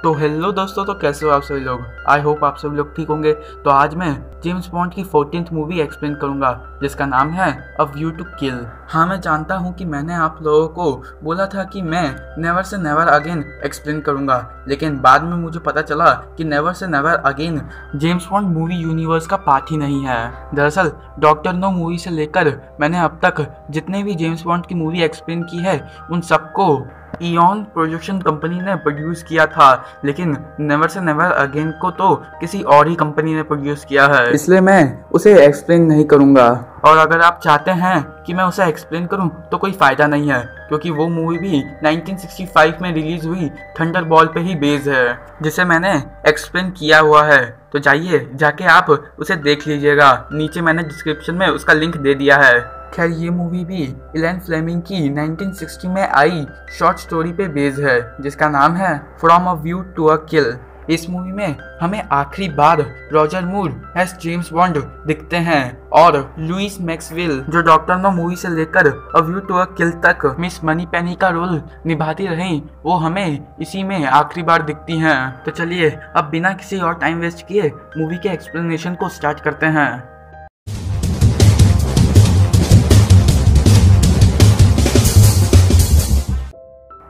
तो हेलो दोस्तों, तो कैसे हो आप सभी लोग। आई होप आप सभी लोग ठीक होंगे। तो आज मैं जेम्स बॉन्ड की 14th मूवी एक्सप्लेन करूंगा जिसका नाम है अ व्यू टू किल। हाँ, मैं जानता हूँ कि मैंने आप लोगों को बोला था कि मैं never say never again explain करूंगा, लेकिन बाद में मुझे पता चला कि never say never again James bond movie universe का पार्ट ही नहीं है। दरअसल डॉक्टर नो मूवी से लेकर मैंने अब तक जितने भी जेम्स बॉन्ड की मूवी एक्सप्लेन की है उन सबको इयॉन प्रोडक्शन कंपनी ने प्रोड्यूस किया था, लेकिन नेवर से नेवर अगेन को तो किसी और ही कंपनी ने प्रोड्यूस किया है, इसलिए मैं उसे एक्सप्लेन नहीं करूंगा। और अगर आप चाहते हैं कि मैं उसे एक्सप्लेन करूं तो कोई फ़ायदा नहीं है, क्योंकि वो मूवी भी 1965 में रिलीज़ हुई थंडरबॉल्ट पे ही बेस्ड है, जिसे मैंने एक्सप्लेन किया हुआ है। तो जाइए जाके आप उसे देख लीजिएगा, नीचे मैंने डिस्क्रिप्शन में उसका लिंक दे दिया है। खैर, ये मूवी भी इलैन फ्लेमिंग की 1960 में आई शॉर्ट स्टोरी पे बेस्ड है जिसका नाम है from a view to a kill. इस मूवी में हमें आखिरी बार Roger Moore as James Bond दिखते हैं और लुइस मैक्सवेल, जो डॉक्टर नो मूवी से लेकर अ व्यू टू अ किल तक मिस मनी पेनी का रोल निभाती रहीं, वो हमें इसी में आखिरी बार दिखती हैं। तो चलिए अब बिना किसी और टाइम वेस्ट किए मूवी के एक्सप्लेनेशन को स्टार्ट करते हैं।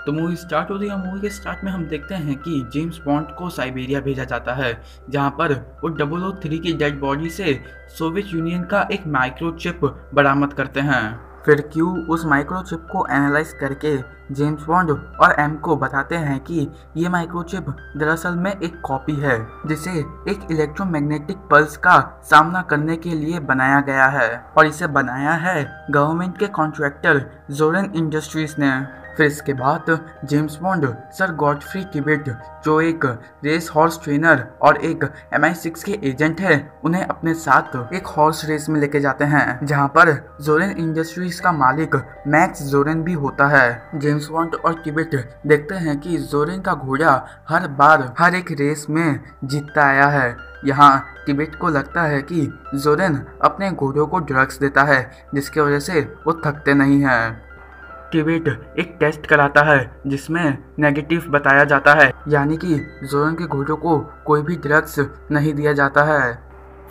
तो मूवी स्टार्ट होती है। मूवी के स्टार्ट में हम देखते हैं कि जेम्स बॉन्ड को साइबेरिया भेजा जाता है, जहां पर वो 003 की डेड बॉडी से सोवियत यूनियन का एक माइक्रोचिप बरामद करते हैं। फिर क्यू उस माइक्रोचिप को एनालाइज करके जेम्स बॉन्ड और एम को बताते हैं कि ये माइक्रोचिप दरअसल में एक कॉपी है, जिसे एक इलेक्ट्रोमैग्नेटिक पल्स का सामना करने के लिए बनाया गया है, और इसे बनाया है गवर्नमेंट के कॉन्ट्रैक्टर जोरेन इंडस्ट्रीज ने। फिर इसके बाद James bond sir Godfrey Tibet, जो एक रेस हॉर्स ट्रेनर और एक MI6 के एजेंट है, उन्हें अपने साथ एक हॉर्स रेस में लेके जाते हैं, जहां पर जोरेन इंडस्ट्रीज का मालिक मैक्स जोरेन भी होता है। जेम्स बॉन्ड और टिबेट देखते हैं कि जोरेन का घोड़ा हर बार हर एक रेस में जीतता आया है। यहाँ टिबेट को लगता है कि जोरेन अपने घोड़ों को ड्रग्स देता है, जिसकी वजह से वो थकते नहीं हैं। टिबेट एक टेस्ट कराता है जिसमें नेगेटिव बताया जाता है, यानी कि जोरेन के घोड़ों को कोई भी ड्रग्स नहीं दिया जाता है।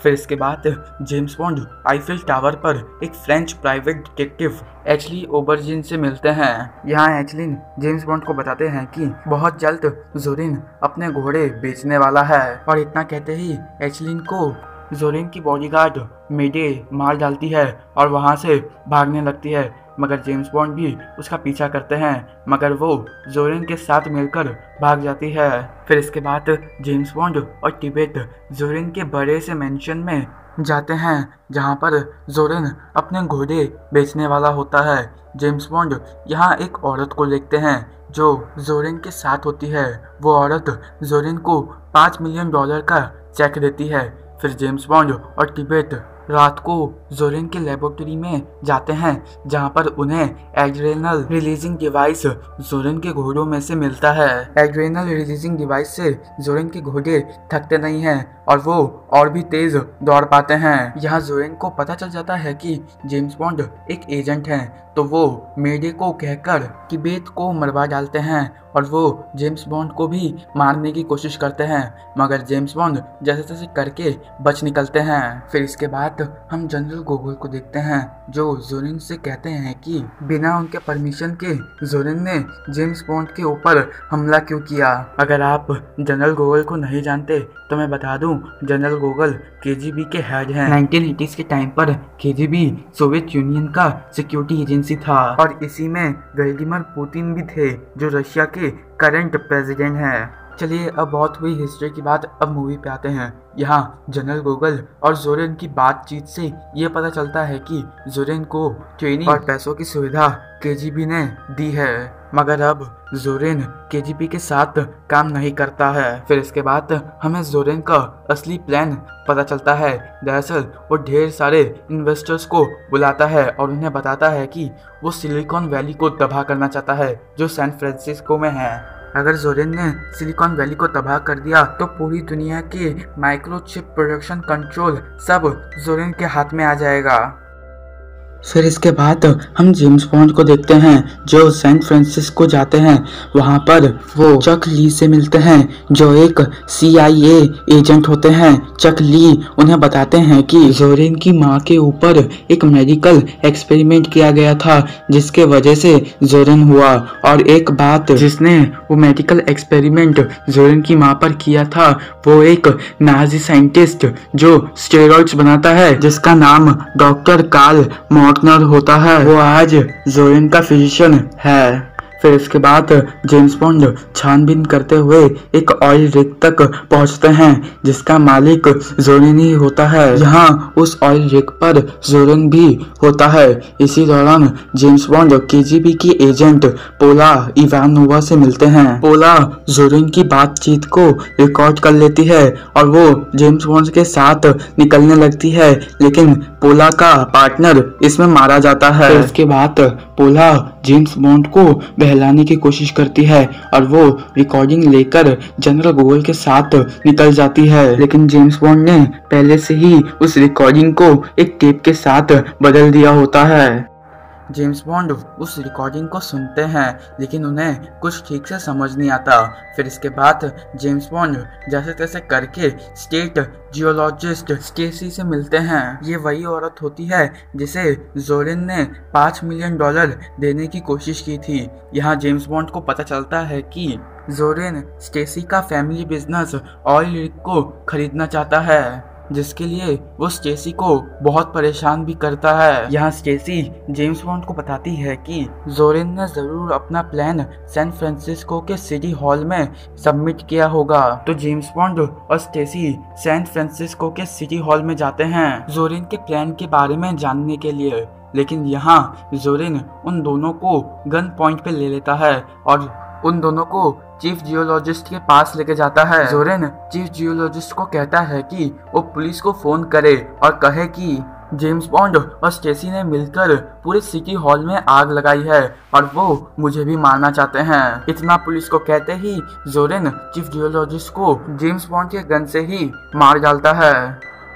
फिर इसके बाद जेम्स बॉन्ड आईफिल टावर पर एक फ्रेंच प्राइवेट डिटेक्टिव एचली ओबरजिन से मिलते हैं। यहाँ एचलिन जेम्स बॉन्ड को बताते हैं कि बहुत जल्द जोरेन अपने घोड़े बेचने वाला है, और इतना कहते ही एचलिन को जोरेन की बॉडीगार्ड मेडे मार डालती है और वहाँ से भागने लगती है, मगर जेम्स बॉन्ड भी उसका पीछा करते हैं, मगर वो जोरेन के साथ मिलकर भाग जाती है। फिर इसके बाद जेम्स बॉन्ड और टिबेट जोरेन के बड़े से मेंशन में जाते हैं, जहां पर जोरेन अपने घोड़े बेचने वाला होता है। जेम्स बॉन्ड यहाँ एक औरत को देखते हैं जो जोरेन के साथ होती है। वो औरत जोरेन को $5 मिलियन का चेक देती है। फिर जेम्स बॉन्ड और टिबेट रात को जोरेन के लेबोरेटरी में जाते हैं, जहां पर उन्हें एड्रेनल रिलीजिंग डिवाइस जोरेन के घोड़ों में से मिलता है। एड्रेनल रिलीजिंग डिवाइस से जोरेन के घोड़े थकते नहीं हैं और वो और भी तेज दौड़ पाते हैं। यहाँ जोरेन को पता चल जाता है कि जेम्स बॉन्ड एक एजेंट हैं, तो वो मेडे को कहकर टिबेट को मरवा डालते हैं और वो जेम्स बॉन्ड को भी मारने की कोशिश करते हैं, मगर जेम्स बॉन्ड जैसे तैसे करके बच निकलते हैं। फिर इसके बाद हम जनरल गोगल को देखते हैं, जो जोरेन से कहते हैं कि बिना उनके परमिशन के जोरेन ने जेम्स बॉन्ड के ऊपर हमला क्यों किया। अगर आप जनरल गोगल को नहीं जानते तो मैं बता दूं, जनरल गोगल KGB के हेड हैं। 1980s के टाइम पर KGB सोवियत यूनियन का सिक्योरिटी एजेंसी था, और इसी में व्लादिमीर पुतिन भी थे, जो रशिया के करंट प्रेसिडेंट हैं। चलिए, अब बहुत हुई हिस्ट्री की बात, अब मूवी पे आते हैं। यहाँ जनरल गोगल और जोरेन की बातचीत से ये पता चलता है कि जोरेन को ट्रेनिंग और पैसों की सुविधा KGB ने दी है, मगर अब जोरेन KGB के साथ काम नहीं करता है। फिर इसके बाद हमें जोरेन का असली प्लान पता चलता है। दरअसल वो ढेर सारे इन्वेस्टर्स को बुलाता है और उन्हें बताता है कि वो सिलिकॉन वैली को तबाह करना चाहता है, जो सैन फ्रांसिस्को में है। अगर जोरेन ने सिलिकॉन वैली को तबाह कर दिया तो पूरी दुनिया के माइक्रोचिप प्रोडक्शन कंट्रोल सब जोरेन के हाथ में आ जाएगा। फिर इसके बाद हम जेम्स बॉन्ड को देखते हैं जो सैन फ्रांसिस्को जाते हैं। वहाँ पर वो चक ली से मिलते हैं जो एक CIA एजेंट होते हैं। चक ली उन्हें बताते हैं कि जोरेन की माँ के ऊपर एक मेडिकल एक्सपेरिमेंट किया गया था जिसके वजह से जोरेन हुआ, और एक बात जिसने वो मेडिकल एक्सपेरिमेंट जोरेन की माँ पर किया था वो एक नाजी साइंटिस्ट जो स्टेरॉइड्स बनाता है जिसका नाम डॉक्टर कार्ल मॉर्टनर होता है। वो आज जोरेन का फिजिशियन है। फिर इसके बाद जेम्स बॉन्ड छानबीन करते हुए एक ऑयल रिग तक पहुंचते हैं जिसका मालिक जोरेन ही होता है। यहाँ उस ऑयल रिग पर जोरेन भी होता है। इसी दौरान जेम्स बॉन्ड KGB की एजेंट पोला इवानोवा से मिलते हैं। पोला जोरेन की बातचीत को रिकॉर्ड कर लेती है और वो जेम्स बॉन्ड के साथ निकलने लगती है, लेकिन पोला का पार्टनर इसमें मारा जाता है। फिर इसके बाद पोला जेम्स बॉन्ड को बहलाने की कोशिश करती है और वो रिकॉर्डिंग लेकर जनरल गोगल के साथ निकल जाती है, लेकिन जेम्स बॉन्ड ने पहले से ही उस रिकॉर्डिंग को एक टेप के साथ बदल दिया होता है। जेम्स बॉन्ड उस रिकॉर्डिंग को सुनते हैं लेकिन उन्हें कुछ ठीक से समझ नहीं आता। फिर इसके बाद जेम्स बॉन्ड जैसे तैसे करके स्टेट जियोलॉजिस्ट स्टेसी से मिलते हैं। ये वही औरत होती है जिसे जोरेन ने $5 मिलियन देने की कोशिश की थी। यहाँ जेम्स बॉन्ड को पता चलता है कि जोरेन स्टेसी का फैमिली बिजनेस ऑयल रिग को खरीदना चाहता है, जिसके लिए वो स्टेसी को बहुत परेशान भी करता है। यहाँ स्टेसी जेम्स बॉन्ड को बताती है कि जोरेन ने जरूर अपना प्लान सैन फ्रांसिस्को के सिटी हॉल में सबमिट किया होगा। तो जेम्स बॉन्ड और स्टेसी सैन फ्रांसिस्को के सिटी हॉल में जाते हैं जोरेन के प्लान के बारे में जानने के लिए, लेकिन यहाँ जोरेन उन दोनों को गन पॉइंट पे ले लेता है और उन दोनों को चीफ जियोलॉजिस्ट के पास लेके जाता है। जोरेन चीफ जियोलॉजिस्ट को कहता है कि वो पुलिस को फोन करे और कहे कि जेम्स बॉन्ड और स्टेसी ने मिलकर पूरे सिटी हॉल में आग लगाई है और वो मुझे भी मारना चाहते हैं। इतना पुलिस को कहते ही जोरेन चीफ जियोलॉजिस्ट को जेम्स बॉन्ड के गन से ही मार डालता है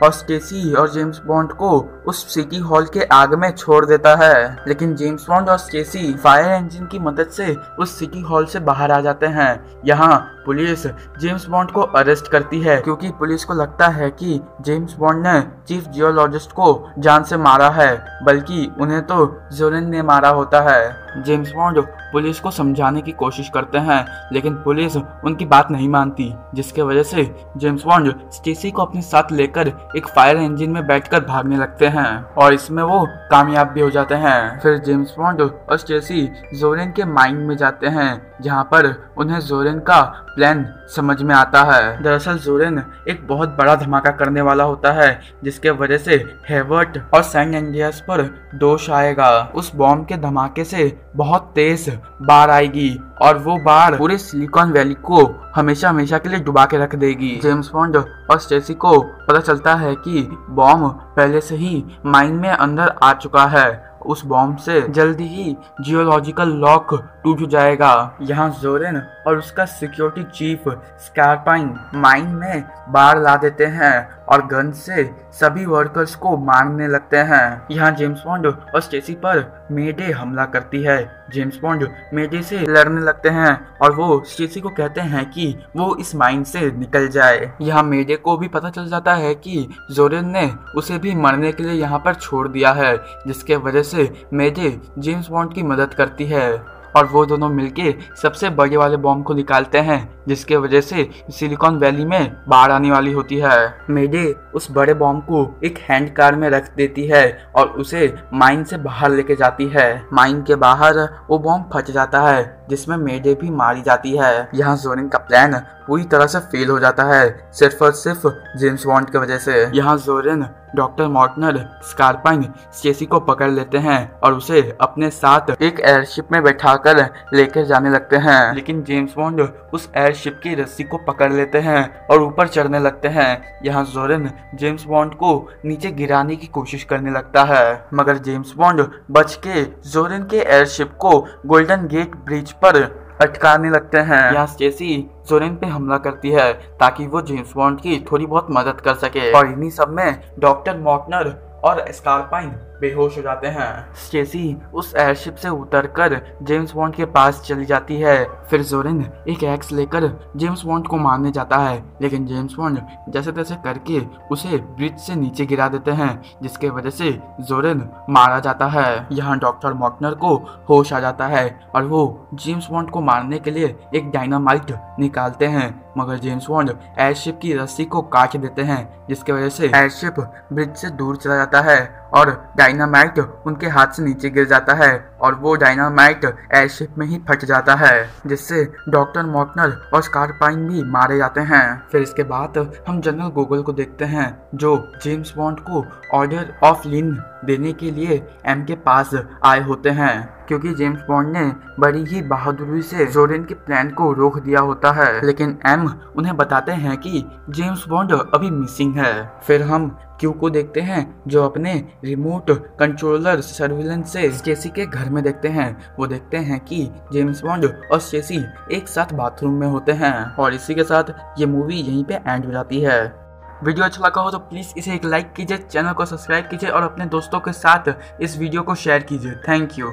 और स्टेसी और जेम्स बॉन्ड को उस सिटी हॉल के आग में छोड़ देता है, लेकिन जेम्स बॉन्ड और स्टेसी फायर इंजन की मदद से उस सिटी हॉल से बाहर आ जाते हैं। यहाँ पुलिस जेम्स बॉन्ड को अरेस्ट करती है क्योंकि पुलिस को लगता है कि जेम्स बॉन्ड ने चीफ जियोलॉजिस्ट को जान से मारा है, बल्कि उन्हें तो जोरेन ने मारा होता है। जेम्स बॉन्ड पुलिस को समझाने की कोशिश करते हैं लेकिन पुलिस उनकी बात नहीं मानती, जिसके वजह से जेम्स बॉन्ड स्टेसी को अपने साथ लेकर एक फायर इंजन में बैठकर भागने लगते हैं और इसमें वो कामयाब भी हो जाते हैं। फिर जेम्स बॉन्ड और स्टेसी जोरेन के माइंड में जाते हैं जहाँ पर उन्हें जोरेन का प्लान समझ में आता है। दरअसल जोरेन एक बहुत बड़ा धमाका करने वाला होता है जिसके वजह से हेवर्ट और सैन एंड्रियास पर दोष आएगा। उस बॉम्ब के धमाके से बहुत तेज बाढ़ आएगी और वो बाढ़ पूरे सिलिकॉन वैली को हमेशा हमेशा के लिए डुबा के रख देगी। जेम्स बॉन्ड और स्टेसी को पता चलता है कि बॉम्ब पहले से ही माइन में अंदर आ चुका है। उस बॉम्ब से जल्दी ही जियोलॉजिकल लॉक टूट जाएगा। यहाँ जोरेन और उसका सिक्योरिटी चीफ स्कारपाइन माइन में बाढ़ ला देते हैं और गन से सभी वर्कर्स को मारने लगते हैं। यहाँ जेम्स बॉन्ड और स्टेसी पर मेडे हमला करती है। जेम्स बॉन्ड मेडे से लड़ने लगते हैं और वो स्टेसी को कहते हैं कि वो इस माइन से निकल जाए। यहाँ मेडे को भी पता चल जाता है कि जोरेन ने उसे भी मरने के लिए यहाँ पर छोड़ दिया है, जिसके वजह से मेडे जेम्स बॉन्ड की मदद करती है और वो दोनों मिलके सबसे बड़े वाले बॉम्ब को निकालते हैं, जिसके वजह से सिलिकॉन वैली में बाढ़ आने वाली होती है। मेडे उस बड़े बॉम्ब को एक हैंड कार में रख देती है और उसे माइन से बाहर लेके जाती है। माइन के बाहर वो बॉम्ब फट जाता है जिसमें मेडे भी मारी जाती है। यहाँ जोरेन का प्लान पूरी तरह से फेल हो जाता है, सिर्फ और सिर्फ जेम्स बॉन्ड की वजह से। यहाँ जोरेन डॉक्टर मॉर्टनर स्कारपाइन स्टेसी को पकड़ लेते हैं और उसे अपने साथ एक एयरशिप में बैठाकर लेकर जाने लगते हैं, लेकिन जेम्स बॉन्ड उस एयरशिप की रस्सी को पकड़ लेते हैं और ऊपर चढ़ने लगते हैं। यहाँ जोरेन जेम्स बॉन्ड को नीचे गिराने की कोशिश करने लगता है, मगर जेम्स बॉन्ड बच के जोरेन के एयरशिप को गोल्डन गेट ब्रिज पर अटकाने लगते हैं। यहाँ स्टेसी जोरेन पे हमला करती है ताकि वो जेम्स बॉन्ड की थोड़ी बहुत मदद कर सके और इन्हीं सब में डॉक्टर मॉर्टनर और स्कारपाइन बेहोश हो जाते हैं। स्टेसी उस एयरशिप से उतरकर जेम्स बॉन्ड के पास चली जाती है। फिर जोरेन एक एक्स लेकर जेम्स बॉन्ड को मारने जाता है, लेकिन जेम्स बॉन्ड जैसे तैसे करके उसे ब्रिज से नीचे गिरा देते हैं, जिसके वजह से जोरेन मारा जाता है। यहाँ डॉक्टर मॉकनर को होश आ जाता है और वो जेम्स बॉन्ड को मारने के लिए एक डायनामाइट निकालते हैं, मगर जेम्स बॉन्ड एयरशिप की रस्सी को काट देते हैं, जिसके वजह से एयरशिप ब्रिज से दूर चला जाता है और डायनामाइट उनके हाथ से नीचे गिर जाता है और वो डायनामाइट एयरशिप में ही फट जाता है, जिससे डॉक्टर मॉकनर और स्कारपाइन भी मारे जाते हैं। फिर इसके बाद हम जनरल गोगल को देखते हैं, जो जेम्स बॉन्ड को ऑर्डर ऑफ लिन देने के लिए एम के पास आए होते हैं, क्योंकि जेम्स बॉन्ड ने बड़ी ही बहादुरी से जोरेन के प्लान को रोक दिया होता है। लेकिन एम उन्हें बताते हैं कि जेम्स बॉन्ड अभी मिसिंग है। फिर हम क्यू को देखते हैं, जो अपने रिमोट कंट्रोलर सर्विलेंस से स्टेसी के घर में देखते हैं। वो देखते हैं कि जेम्स बॉन्ड और स्टेसी एक साथ बाथरूम में होते हैं, और इसी के साथ ये मूवी यहीं पे एंड हो जाती है। वीडियो अच्छा लगा हो तो प्लीज़ इसे एक लाइक कीजिए, चैनल को सब्सक्राइब कीजिए और अपने दोस्तों के साथ इस वीडियो को शेयर कीजिए। Thank you.